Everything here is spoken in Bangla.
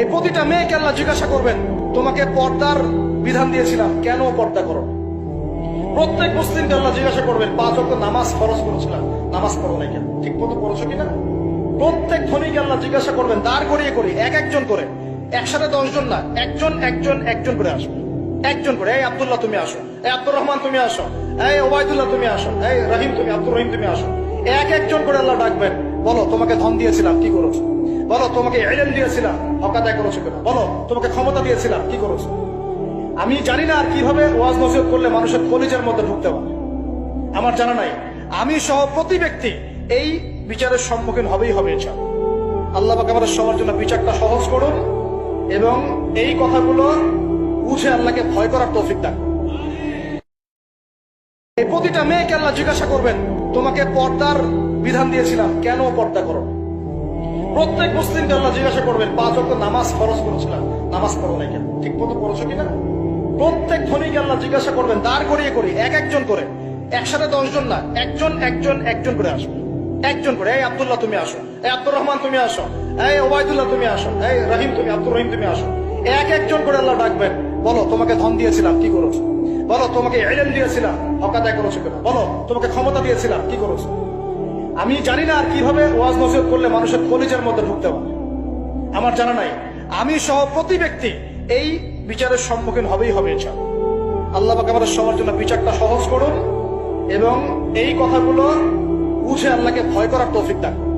এই প্রতিটা মেয়েকে আল্লাহ জিজ্ঞাসা করবেন, তোমাকে পর্দার বিধান দিয়েছিলাম, কেন পর্দা করো? প্রত্যেক মুসলিমকে আল্লাহ জিজ্ঞাসা করবেন, 5 ওয়াক্ত নামাজ ফরজ করেছিলাম, নামাজ পড়ো নাই কেন? ঠিক মতো পড়েছো কিনা? প্রত্যেক ধনীকে আল্লাহ জিজ্ঞাসা করবেন, দাঁড় করিয়ে করে একজন করে, একসাথে 10 জন না, একজন করে আসবে, একজন করে। এই আব্দুল্লাহ তুমি আসো, এই আব্দুর রহমান তুমি আসো, এই ওবায়দুল্লাহ তুমি আসো, এই রহিম তুমি, আব্দুর রহিম তুমি আসো। একজন করে আল্লাহ ডাকবেন, বলো তোমাকে ধন দিয়েছিলাম, কি করেছো? বলো তোমাকে ইলম দিয়েছিলাম, হক আদায় করেছো কিনা? বলো তোমাকে ক্ষমতা দিয়েছিলাম, কি করেছো? আমি জানি না আর কিভাবে ওয়াজ নসিহত করলে মানুষের কলিজার মধ্যে ঢুকতে পারে, আমার জানা নাই। আমি সহ প্রতি ব্যক্তি এই বিচারের সম্মুখীন হবেই হবে ইনশাআল্লাহ। আল্লাহ পাক আমাদের সবার জন্য বিচারটা সহজ করুন এবং এই কথাগুলো বুঝে আল্লাহকে ভয় করার তৌফিক দান করুন। এই প্রতিটা মেয়েকে আল্লাহ জিজ্ঞাসা করবেন, তোমাকে পর্দার বিধান দিয়েছিলাম, কেন পর্দা করো? প্রত্যেক মুসলিমকে আল্লাহ জিজ্ঞাসা করবেন, 5 ওয়াক্ত নামাজ ফরজ করেছিলাম, নামাজ পড়ো নাই কেন? ঠিক মতো পড়েছো কিনা? প্রত্যেক ধনীকে আল্লাহ জিজ্ঞাসা করবেন, দাঁড় করিয়ে করে একজন করে, একসাথে 10 জন না, একজন করে আসবে, একজন করে। এই আব্দুল্লাহ তুমি আসো, এই আব্দুর রহমান তুমি আসো, এই ওবায়দুল্লাহ তুমি আসো, এই রহিম তুমি, আব্দুর রহিম তুমি আসো। একজন করে আল্লাহ ডাকবেন, বলো তোমাকে ধন দিয়েছিলাম, কি করেছো? বলো তোমাকে ইলম দিয়েছিলাম, হক আদায় করেছো কিনা? বলো তোমাকে ক্ষমতা দিয়েছিলাম, কি করেছো? আমি জানি না আর কিভাবে ওয়াজ নসিহত করলে মানুষের কলিজার মধ্যে ঢুকতে পারে, আমার জানা নাই। আমি সহ প্রতি ব্যক্তি এই বিচারের সম্মুখীন হবেই হবে ইনশাআল্লাহ। আল্লাহ পাক আমাদের সবার জন্য বিচারটা সহজ করুন এবং এই কথাগুলো বুঝে আল্লাহকে ভয় করার তৌফিক দান করুন।